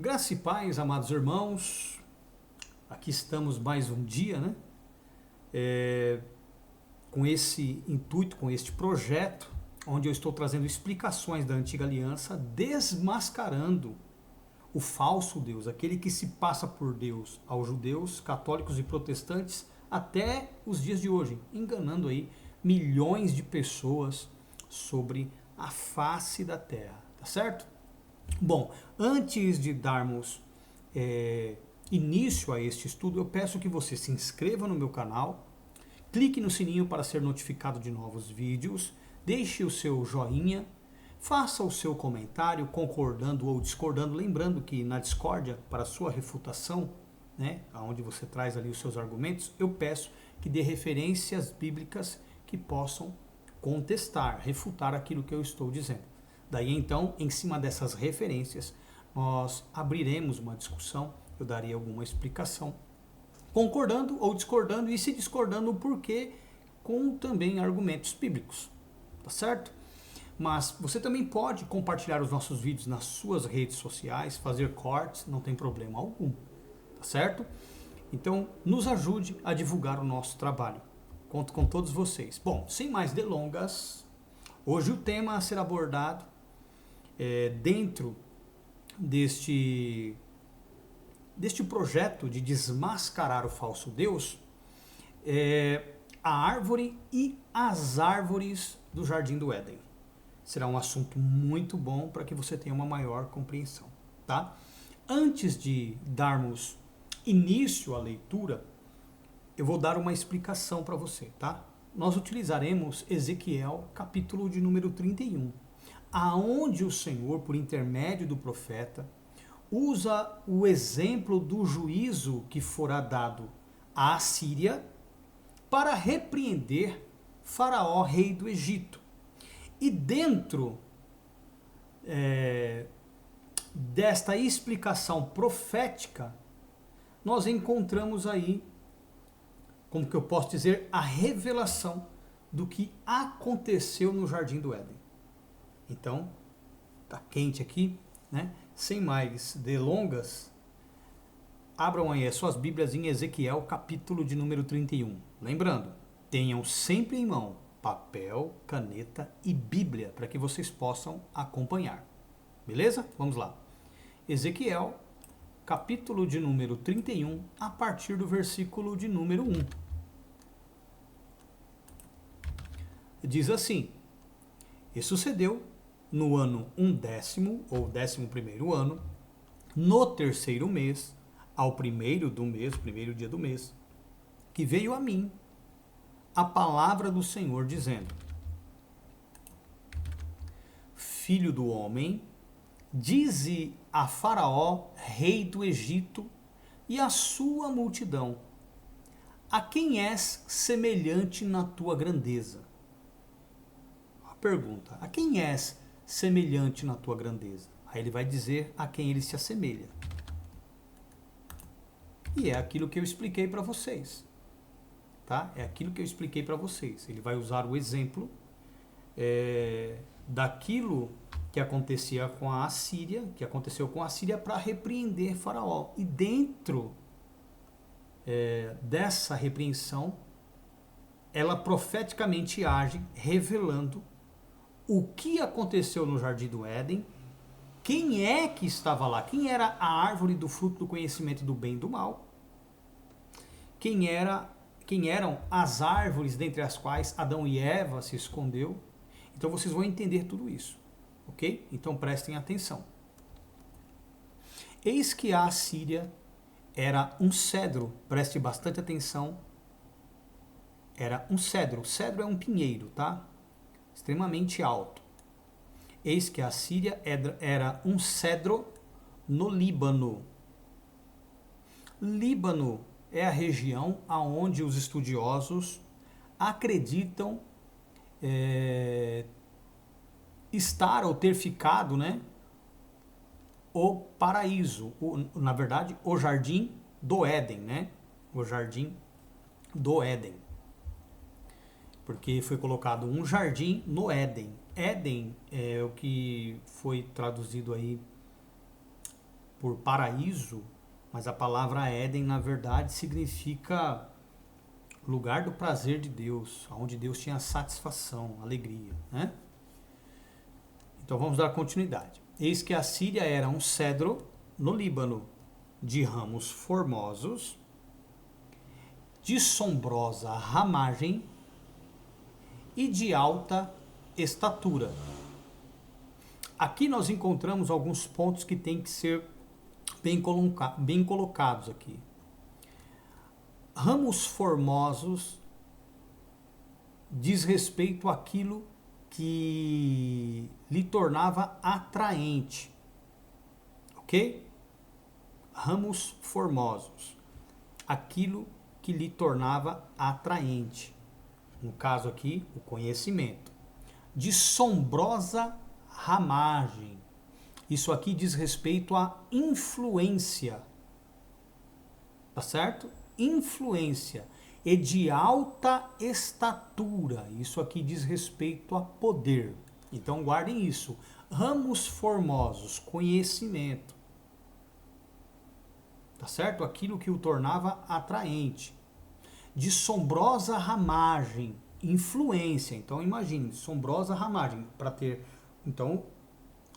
Graça e paz, amados irmãos, aqui estamos mais um dia, né? Com esse intuito, com este projeto, onde eu estou trazendo explicações da antiga aliança, desmascarando o falso Deus, aquele que se passa por Deus aos judeus, católicos e protestantes até os dias de hoje, enganando aí milhões de pessoas sobre a face da terra, tá certo? Bom, antes de darmos início a este estudo, eu peço que você se inscreva no meu canal, clique no sininho para ser notificado de novos vídeos, deixe o seu joinha, faça o seu comentário concordando ou discordando, lembrando que na discórdia, para sua refutação, né, onde você traz ali os seus argumentos, eu peço que dê referências bíblicas que possam contestar, refutar aquilo que eu estou dizendo. Daí então, em cima dessas referências, nós abriremos uma discussão, eu darei alguma explicação, concordando ou discordando, e se discordando o porquê, com também argumentos bíblicos, tá certo? Mas você também pode compartilhar os nossos vídeos nas suas redes sociais, fazer cortes, não tem problema algum, tá certo? Então, nos ajude a divulgar o nosso trabalho. Conto com todos vocês. Bom, sem mais delongas, hoje o tema a ser abordado dentro deste projeto de desmascarar o falso Deus, a árvore e as árvores do Jardim do Éden. Será um assunto muito bom para que você tenha uma maior compreensão, tá? Antes de darmos início à leitura, eu vou dar uma explicação para você, tá? Nós utilizaremos Ezequiel, capítulo de número 31, aonde o Senhor, por intermédio do profeta, usa o exemplo do juízo que fora dado à Assíria para repreender Faraó, rei do Egito. E dentro desta explicação profética, nós encontramos aí, como que eu posso dizer, a revelação do que aconteceu no Jardim do Éden. Então, tá quente aqui, né? Sem mais delongas, abram aí as suas Bíblias em Ezequiel, capítulo de número 31. Lembrando, tenham sempre em mão papel, caneta e Bíblia, para que vocês possam acompanhar. Beleza? Vamos lá. Ezequiel, capítulo de número 31, a partir do versículo de número 1. Diz assim: E sucedeu no ano 11º, ou 11º ano, no terceiro mês, ao primeiro do mês, primeiro dia do mês, que veio a mim a palavra do Senhor, dizendo: Filho do homem, dize a Faraó, rei do Egito, e a sua multidão: a quem és semelhante na tua grandeza? A pergunta: a quem és semelhante na tua grandeza? Aí ele vai dizer a quem ele se assemelha. E é aquilo que eu expliquei para vocês. Tá? É aquilo que eu expliquei para vocês. Ele vai usar o exemplo daquilo que acontecia com a Assíria, que aconteceu com a Assíria, para repreender Faraó. E dentro dessa repreensão, ela profeticamente age, revelando o que aconteceu no Jardim do Éden, quem é que estava lá, quem era a árvore do fruto do conhecimento do bem e do mal, quem eram as árvores dentre as quais Adão e Eva se escondeu. Então vocês vão entender tudo isso, ok? Então prestem atenção. Eis que a Assíria era um cedro, preste bastante atenção, era um cedro. O cedro é um pinheiro, tá? Extremamente alto. Eis que a Síria era um cedro no Líbano. Líbano é a região aonde os estudiosos acreditam estar ou ter ficado, né, o paraíso, na verdade, o jardim do Éden, né? O jardim do Éden. Porque foi colocado um jardim no Éden. Éden é o que foi traduzido aí por paraíso, mas a palavra Éden, na verdade, significa lugar do prazer de Deus, onde Deus tinha satisfação, alegria, né? Então vamos dar continuidade. Eis que a Síria era um cedro no Líbano, de ramos formosos, de sombrosa ramagem e de alta estatura. Aqui nós encontramos alguns pontos que têm que ser bem colocados aqui. Ramos formosos diz respeito àquilo que lhe tornava atraente, ok? Ramos formosos, aquilo que lhe tornava atraente. No caso aqui, o conhecimento. De sombrosa ramagem. Isso aqui diz respeito à influência. Tá certo? Influência. E de alta estatura. Isso aqui diz respeito a poder. Então guardem isso. Ramos formosos, conhecimento. Tá certo? Aquilo que o tornava atraente. De sombrosa ramagem, influência. Então imagine, sombrosa ramagem, para ter, então,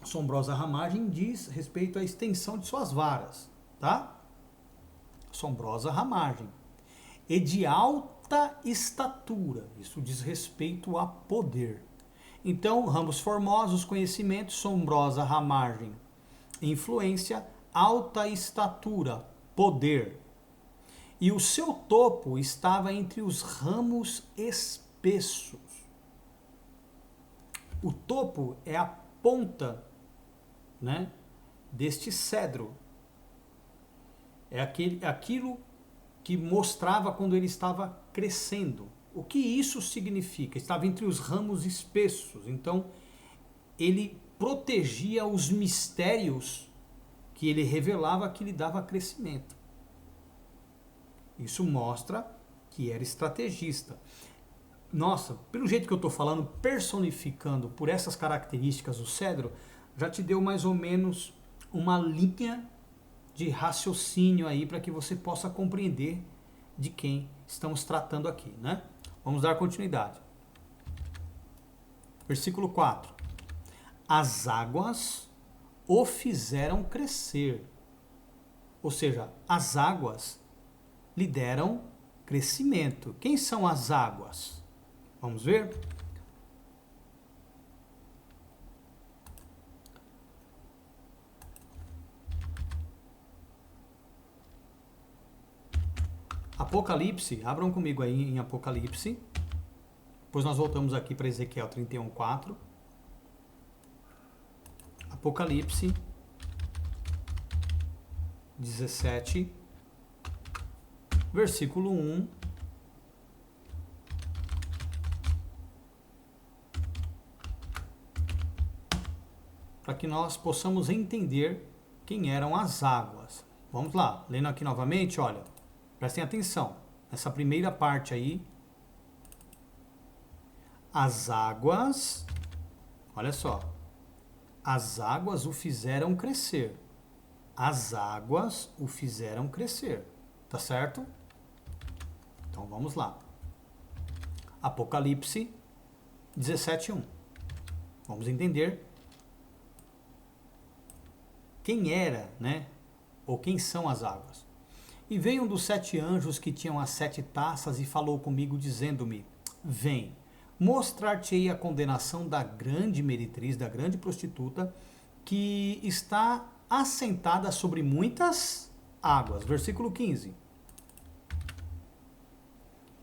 sombrosa ramagem diz respeito à extensão de suas varas, tá? Sombrosa ramagem. E de alta estatura, isso diz respeito a poder. Então, ramos formosos, conhecimento, sombrosa ramagem, influência, alta estatura, poder. E o seu topo estava entre os ramos espessos. O topo é a ponta, né, deste cedro. É aquilo que mostrava quando ele estava crescendo. O que isso significa? Estava entre os ramos espessos. Então, ele protegia os mistérios que ele revelava, que lhe dava crescimento. Isso mostra que era estrategista. Nossa, pelo jeito que eu estou falando, personificando por essas características o cedro, já te deu mais ou menos uma linha de raciocínio aí para que você possa compreender de quem estamos tratando aqui, né? Vamos dar continuidade. Versículo 4. As águas o fizeram crescer. Ou seja, as águas lhe deram crescimento. Quem são as águas? Vamos ver? Apocalipse, abram comigo aí em Apocalipse. Depois nós voltamos aqui para Ezequiel 31:4. Apocalipse 17, versículo 1. Para que nós possamos entender quem eram as águas. Vamos lá, lendo aqui novamente, olha, prestem atenção, nessa primeira parte aí, as águas, olha só, as águas o fizeram crescer, as águas o fizeram crescer, tá certo? Então vamos lá, Apocalipse 17:1, vamos entender quem era, né? Ou quem são as águas. E veio um dos 7 anjos que tinham as 7 taças e falou comigo, dizendo-me: Vem, mostrar-te-ei a condenação da grande meretriz, da grande prostituta, que está assentada sobre muitas águas. Versículo 15.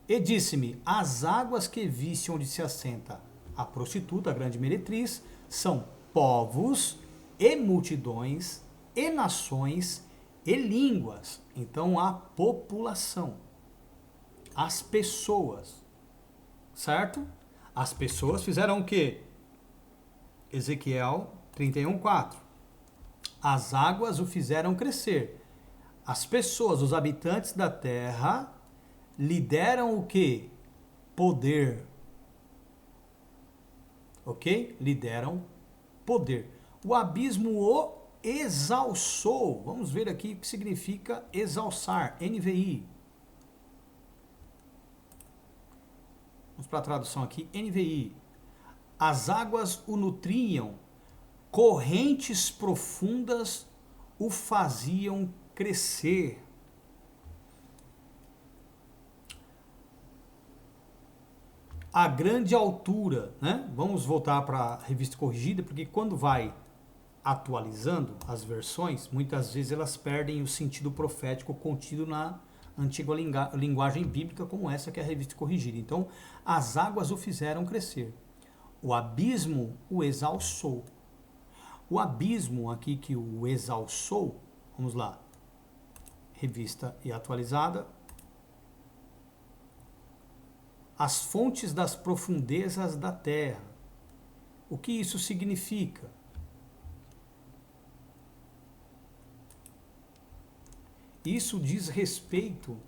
E disse-me: As águas que viste onde se assenta a prostituta, a grande meretriz, são povos e multidões, e nações, e línguas. Então, a população, as pessoas, certo? As pessoas fizeram o quê? Ezequiel 31:4. As águas o fizeram crescer. As pessoas, os habitantes da terra, lhe deram o quê? Poder. Ok? Lhe deram poder. O abismo o exalçou. Vamos ver aqui o que significa exalçar, NVI. Vamos para a tradução aqui, NVI. As águas o nutriam, correntes profundas o faziam crescer. A grande altura, né? Vamos voltar para a revista corrigida, porque quando vai atualizando as versões, muitas vezes elas perdem o sentido profético contido na antiga linguagem bíblica, como essa que é a revista corrigida. Então, as águas o fizeram crescer. O abismo o exalçou. O abismo aqui que o exalçou, vamos lá, revista e atualizada. As fontes das profundezas da terra. O que isso significa? Isso diz respeito,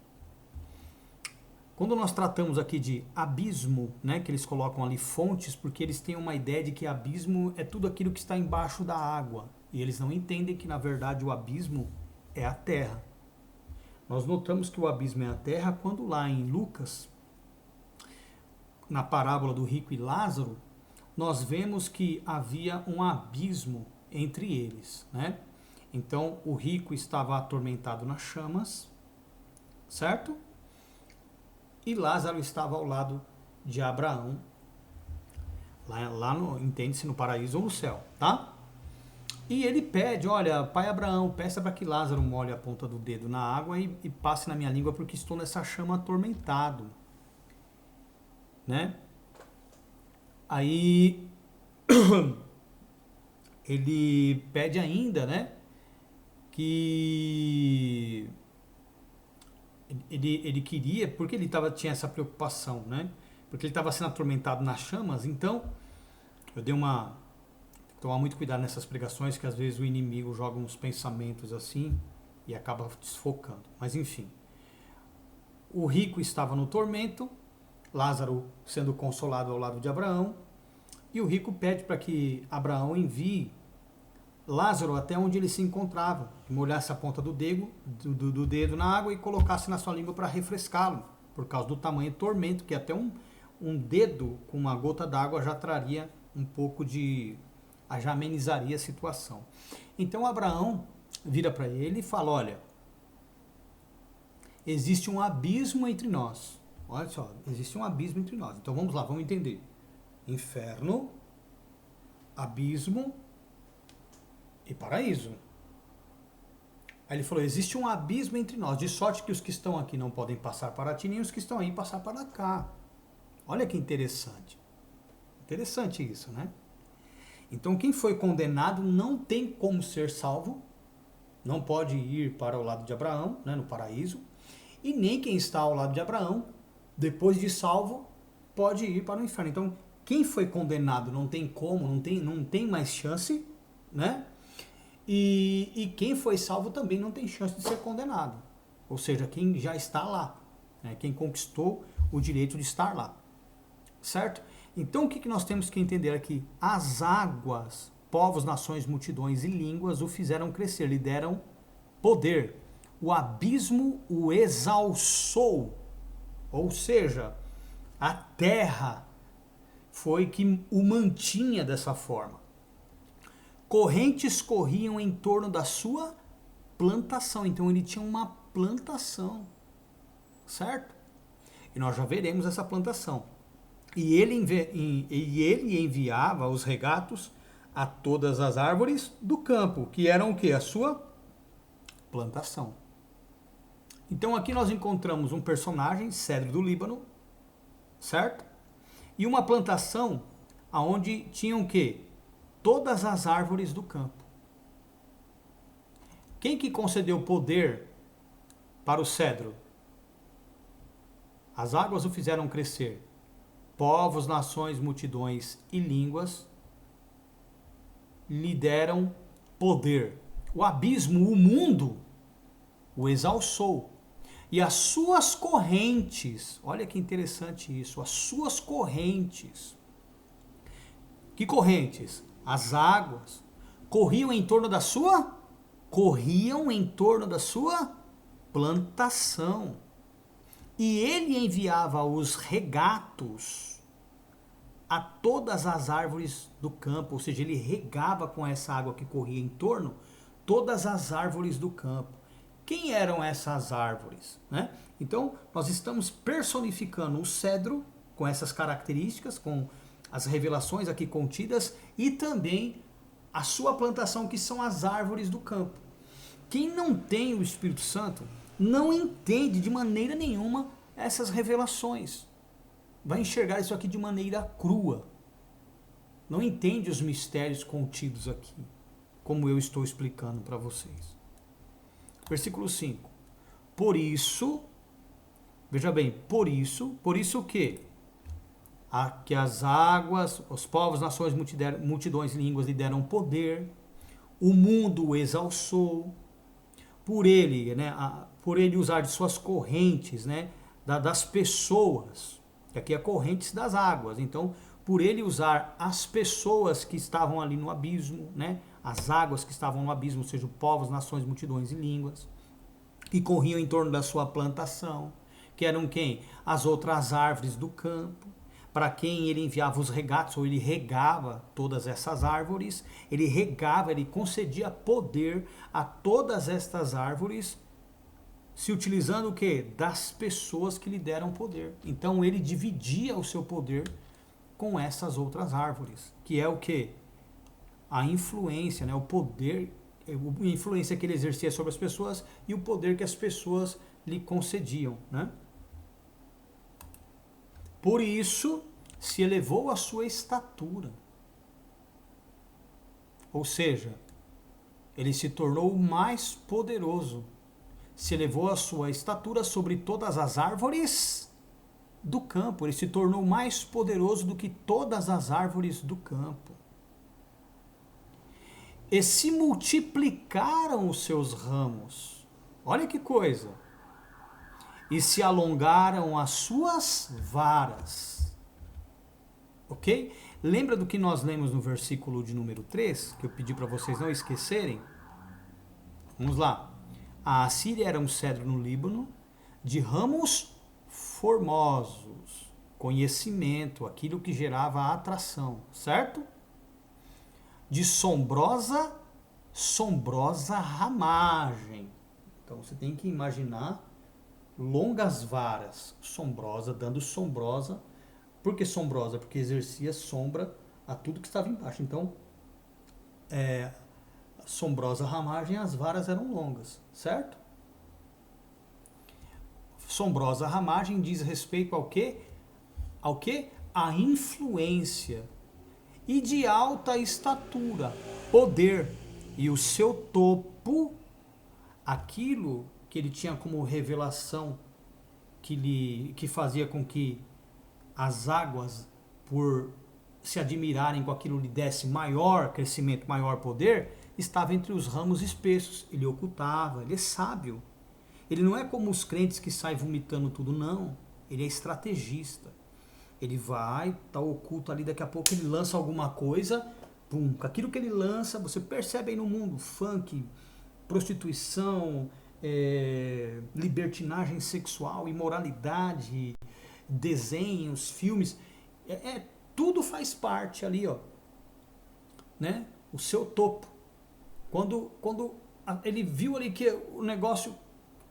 quando nós tratamos aqui de abismo, né, que eles colocam ali fontes, porque eles têm uma ideia de que abismo é tudo aquilo que está embaixo da água. E eles não entendem que, na verdade, o abismo é a terra. Nós notamos que o abismo é a terra quando lá em Lucas, na parábola do rico e Lázaro, nós vemos que havia um abismo entre eles, né? Então, o rico estava atormentado nas chamas, certo? E Lázaro estava ao lado de Abraão, lá no, entende-se, no paraíso ou no céu, tá? E ele pede, olha, pai Abraão, peça para que Lázaro molhe a ponta do dedo na água e passe na minha língua, porque estou nessa chama atormentado, né? Aí ele pede ainda, né, que ele queria, porque ele tinha essa preocupação, né? Porque ele estava sendo atormentado nas chamas. Então, eu dei tomar muito cuidado nessas pregações, que às vezes o inimigo joga uns pensamentos assim e acaba desfocando. Mas enfim, o rico estava no tormento, Lázaro sendo consolado ao lado de Abraão, e o rico pede para que Abraão envie Lázaro até onde ele se encontrava, que molhasse a ponta do dedo na água e colocasse na sua língua para refrescá-lo, por causa do tamanho do tormento, que até um dedo com uma gota d'água já traria um pouco já amenizaria a situação. Então Abraão vira para ele e fala, olha, existe um abismo entre nós. Olha só, existe um abismo entre nós. Então vamos lá, vamos entender. Inferno, abismo e paraíso. Aí ele falou, existe um abismo entre nós, de sorte que os que estão aqui não podem passar para ti, nem os que estão aí passar para cá. Olha que interessante. Interessante isso, né? Então quem foi condenado não tem como ser salvo, não pode ir para o lado de Abraão, né, no paraíso, e nem quem está ao lado de Abraão, depois de salvo, pode ir para o inferno. Então quem foi condenado não tem como, não tem mais chance, né? E quem foi salvo também não tem chance de ser condenado. Ou seja, quem já está lá, né? Quem conquistou o direito de estar lá. Certo? Então o que nós temos que entender aqui? As águas, povos, nações, multidões e línguas o fizeram crescer, lhe deram poder. O abismo o exalçou. Ou seja, a terra foi que o mantinha dessa forma. Correntes corriam em torno da sua plantação. Então ele tinha uma plantação, certo? E nós já veremos essa plantação. E ele enviava os regatos a todas as árvores do campo, que eram o quê? A sua plantação. Então aqui nós encontramos um personagem, cedro do Líbano, certo? E uma plantação onde tinham o quê? Todas as árvores do campo. Quem que concedeu poder para o cedro? As águas o fizeram crescer. Povos, nações, multidões e línguas lhe deram poder. O abismo, o mundo, o exalçou. E as suas correntes, olha que interessante isso, as suas correntes. Que correntes? As águas Corriam em torno da sua? Corriam em torno da sua plantação. E ele enviava os regatos a todas as árvores do campo, ou seja, ele regava com essa água que corria em torno todas as árvores do campo. Quem eram essas árvores, né? Então, nós estamos personificando o cedro com essas características, com as revelações aqui contidas, e também a sua plantação, que são as árvores do campo. Quem não tem o Espírito Santo não entende de maneira nenhuma essas revelações. Vai enxergar isso aqui de maneira crua. Não entende os mistérios contidos aqui, como eu estou explicando para vocês. Versículo 5. Por isso, veja bem, por isso o quê? Que as águas, os povos, nações, multidões, línguas lhe deram poder, o mundo o exalçou, por ele, né, por ele usar de suas correntes, né, das pessoas, que aqui é correntes das águas, então, por ele usar as pessoas que estavam ali no abismo, né, as águas que estavam no abismo, ou seja, povos, nações, multidões e línguas, que corriam em torno da sua plantação, que eram quem? As outras árvores do campo, para quem ele enviava os regatos, ou ele regava todas essas árvores, ele regava, ele concedia poder a todas estas árvores, se utilizando o quê? Das pessoas que lhe deram poder. Então ele dividia o seu poder com essas outras árvores, que é o quê? A influência, né? O poder, a influência que ele exercia sobre as pessoas e o poder que as pessoas lhe concediam, né? Por isso, se elevou a sua estatura. Ou seja, ele se tornou mais poderoso. Se elevou a sua estatura sobre todas as árvores do campo. Ele se tornou mais poderoso do que todas as árvores do campo. E se multiplicaram os seus ramos. Olha que coisa. E se alongaram as suas varas. Ok? Lembra do que nós lemos no versículo de número 3, que eu pedi para vocês não esquecerem? Vamos lá. A Assíria era um cedro no Líbano, de ramos formosos, conhecimento, aquilo que gerava atração, certo? De sombrosa ramagem. Então você tem que imaginar longas varas, sombrosa, dando sombrosa. Por que sombrosa? Porque exercia sombra a tudo que estava embaixo. Então, sombrosa ramagem, as varas eram longas, certo? Sombrosa ramagem diz respeito ao quê? Ao quê? A influência. E de alta estatura, poder. E o seu topo, aquilo que ele tinha como revelação, que fazia com que as águas, por se admirarem com aquilo, lhe desse maior crescimento, maior poder, estava entre os ramos espessos. Ele ocultava, ele é sábio. Ele não é como os crentes que saem vomitando tudo, não. Ele é estrategista. Ele vai, está oculto ali, daqui a pouco ele lança alguma coisa, pum, com aquilo que ele lança, você percebe aí no mundo, funk, prostituição, libertinagem sexual, imoralidade, desenhos, filmes, tudo faz parte ali, ó, né? O seu topo. Quando ele viu ali que o negócio,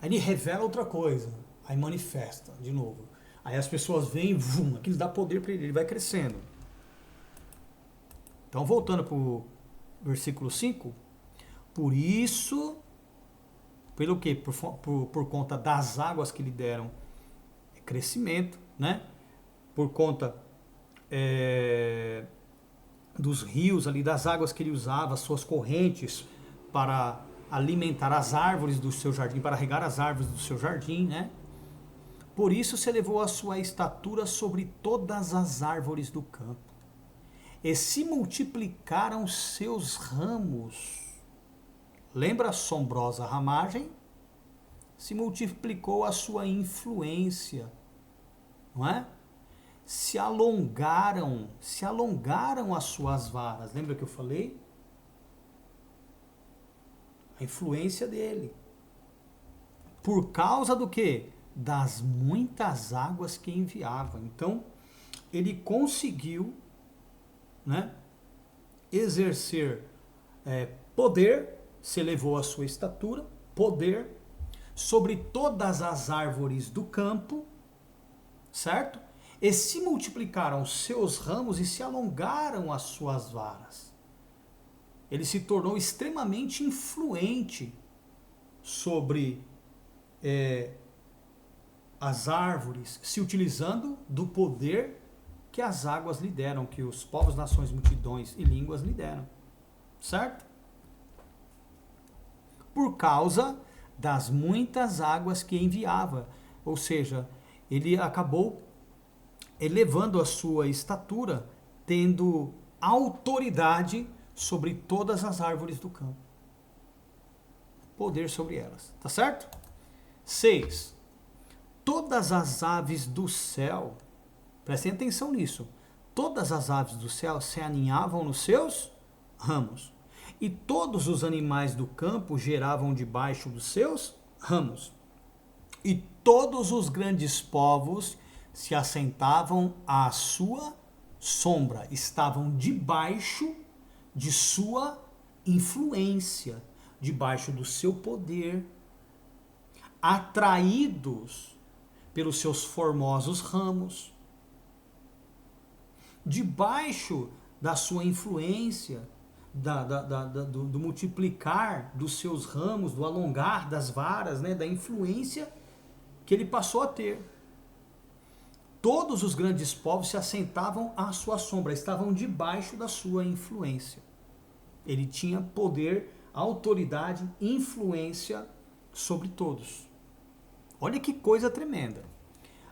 aí ele revela outra coisa, aí manifesta de novo. Aí as pessoas veem, vum, aquilo dá poder para ele, ele vai crescendo. Então, voltando para o versículo 5, por isso, pelo quê? Por conta das águas que lhe deram crescimento, né? Por conta dos rios ali, das águas que ele usava, as suas correntes para alimentar as árvores do seu jardim, para regar as árvores do seu jardim, né? Por isso se elevou a sua estatura sobre todas as árvores do campo, e se multiplicaram seus ramos. Lembra a assombrosa ramagem? Se multiplicou a sua influência, não é? Se alongaram as suas varas. Lembra que eu falei? A influência dele. Por causa do quê? Das muitas águas que enviava. Então, ele conseguiu, né, exercer poder, se elevou a sua estatura, poder sobre todas as árvores do campo, certo? E se multiplicaram os seus ramos e se alongaram as suas varas. Ele se tornou extremamente influente sobre as árvores, se utilizando do poder que as águas lhe deram, que os povos, nações, multidões e línguas lhe deram. Certo? Por causa das muitas águas que enviava. Ou seja, ele acabou elevando a sua estatura, tendo autoridade sobre todas as árvores do campo. Poder sobre elas. Tá certo? 6. Todas as aves do céu, prestem atenção nisso, todas as aves do céu se aninhavam nos seus ramos. E todos os animais do campo geravam debaixo dos seus ramos. E todos os grandes povos se assentavam à sua sombra, estavam debaixo de sua influência, debaixo do seu poder, atraídos pelos seus formosos ramos, debaixo da sua influência, do multiplicar dos seus ramos, do alongar das varas, né, da influência que ele passou a ter. Todos os grandes povos se assentavam à sua sombra, estavam debaixo da sua influência. Ele tinha poder, autoridade, influência sobre todos. Olha que coisa tremenda.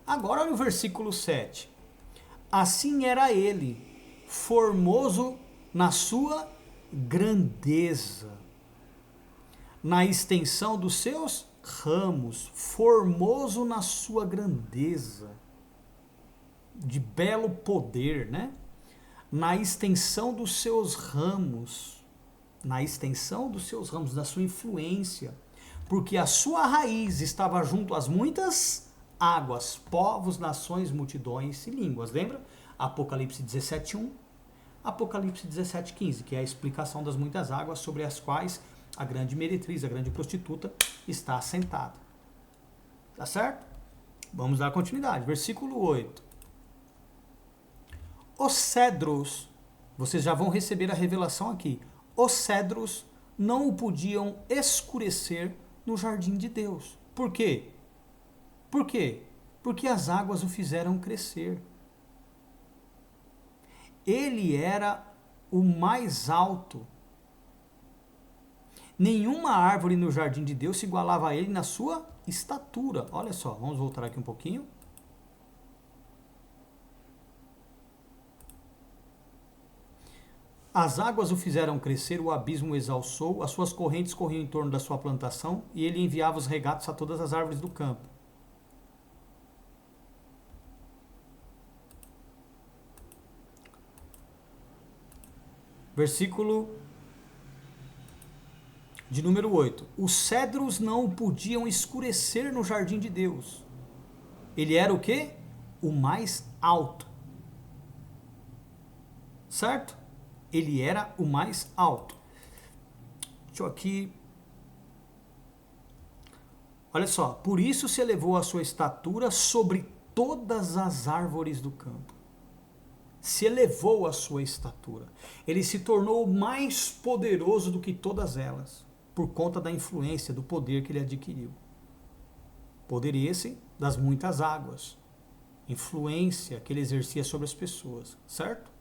Agora olha o versículo 7. Assim era ele, formoso na sua grandeza, na extensão dos seus ramos, formoso na sua grandeza, de belo poder, né? Na extensão dos seus ramos, da sua influência, porque a sua raiz estava junto às muitas águas, povos, nações, multidões e línguas. Lembra? Apocalipse 17:1, Apocalipse 17:15, que é a explicação das muitas águas sobre as quais a grande meretriz, a grande prostituta, está assentada. Tá certo? Vamos dar continuidade. Versículo 8. Os cedros, vocês já vão receber a revelação aqui. Os cedros não o podiam escurecer no jardim de Deus. Por quê? Por quê? Porque as águas o fizeram crescer. Ele era o mais alto. Nenhuma árvore no jardim de Deus se igualava a ele na sua estatura. Olha só, vamos voltar aqui um pouquinho. As águas o fizeram crescer, o abismo o exalçou, as suas correntes corriam em torno da sua plantação, e ele enviava os regatos a todas as árvores do campo. Versículo de número 8. Os cedros não o podiam escurecer no jardim de Deus. Ele era o quê? O mais alto. Certo? Ele era o mais alto. Deixa eu aqui. Olha só. Por isso se elevou a sua estatura sobre todas as árvores do campo. Se elevou a sua estatura. Ele se tornou mais poderoso do que todas elas, por conta da influência, do poder que ele adquiriu. Poder esse das muitas águas. Influência que ele exercia sobre as pessoas, certo?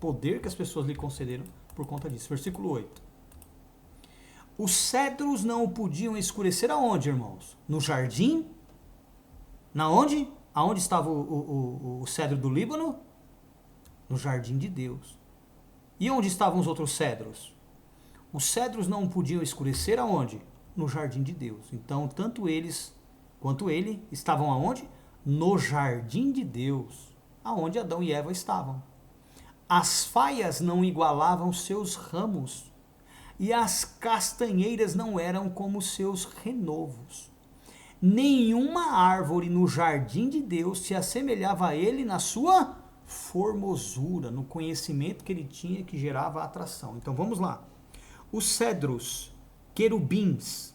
Poder que as pessoas lhe concederam por conta disso. Versículo 8. Os cedros não o podiam escurecer aonde, irmãos? No jardim? Na onde? Aonde estava o cedro do Líbano? No jardim de Deus. E onde estavam os outros cedros? Os cedros não podiam escurecer aonde? No jardim de Deus. Então, tanto eles quanto ele estavam aonde? No jardim de Deus, aonde Adão e Eva estavam. As faias não igualavam seus ramos, e as castanheiras não eram como seus renovos. Nenhuma árvore no jardim de Deus se assemelhava a ele na sua formosura, no conhecimento que ele tinha que gerava atração. Então vamos lá. Os cedros, querubins,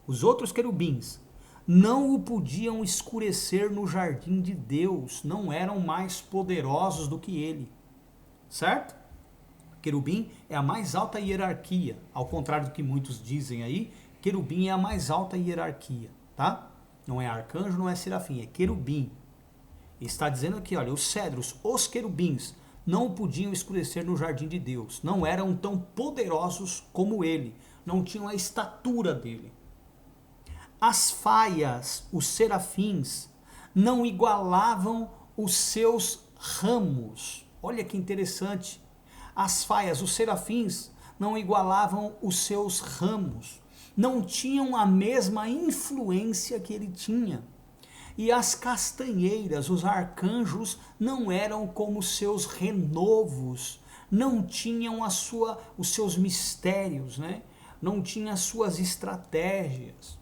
os outros querubins, não o podiam escurecer no jardim de Deus, não eram mais poderosos do que ele. Certo? Querubim é a mais alta hierarquia, ao contrário do que muitos dizem aí, querubim é a mais alta hierarquia, tá? Não é arcanjo, não é serafim, é querubim. Está dizendo aqui, olha, os cedros, os querubins, não o podiam escurecer no jardim de Deus, não eram tão poderosos como ele, não tinham a estatura dele. As faias, os serafins, não igualavam os seus ramos. Olha que interessante. As faias, os serafins, não igualavam os seus ramos. Não tinham a mesma influência que ele tinha. E as castanheiras, os arcanjos, não eram como seus renovos. Não tinham os seus mistérios, né? Não tinham as suas estratégias.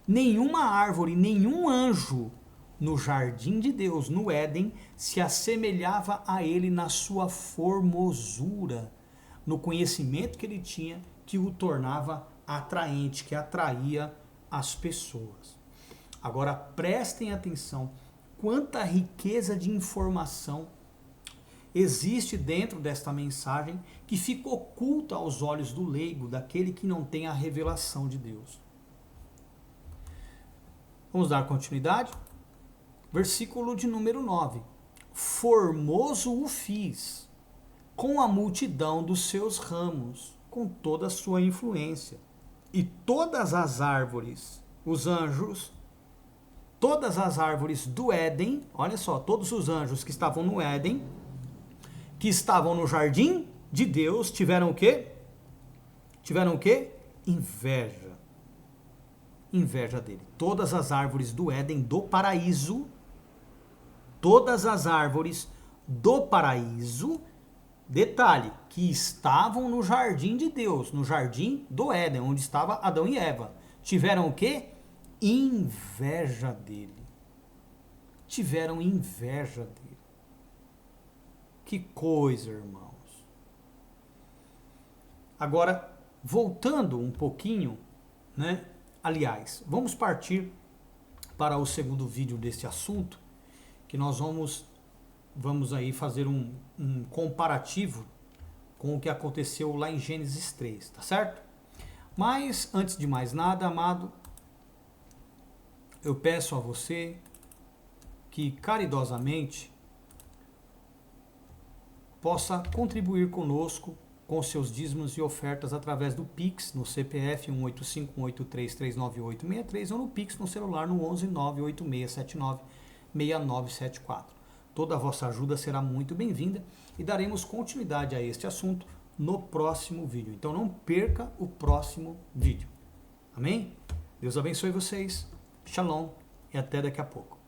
Nenhuma árvore, nenhum anjo no jardim de Deus, no Éden, se assemelhava a ele na sua formosura, no conhecimento que ele tinha, que o tornava atraente, que atraía as pessoas. Agora prestem atenção, quanta riqueza de informação existe dentro desta mensagem que fica oculta aos olhos do leigo, daquele que não tem a revelação de Deus. Vamos dar continuidade? Versículo de número 9. Formoso o fiz, com a multidão dos seus ramos, com toda a sua influência. E todas as árvores, os anjos, todas as árvores do Éden, olha só, todos os anjos que estavam no Éden, que estavam no jardim de Deus, tiveram o quê? Tiveram o quê? Inveja. Inveja dele. Todas as árvores do Éden, do paraíso, todas as árvores do paraíso, detalhe, que estavam no jardim de Deus, no jardim do Éden, onde estava Adão e Eva, tiveram o quê? Inveja dele. Tiveram inveja dele. Que coisa, irmãos. Agora, voltando um pouquinho, né? Aliás, vamos partir para o segundo vídeo deste assunto, que nós vamos aí fazer um comparativo com o que aconteceu lá em Gênesis 3, tá certo? Mas, antes de mais nada, amado, eu peço a você que caridosamente possa contribuir conosco com seus dízimos e ofertas através do Pix, no CPF 185-183-398-63 ou no Pix no celular no 11-98679-6974. Toda a vossa ajuda será muito bem-vinda e daremos continuidade a este assunto no próximo vídeo. Então não perca o próximo vídeo. Amém? Deus abençoe vocês. Shalom e até daqui a pouco.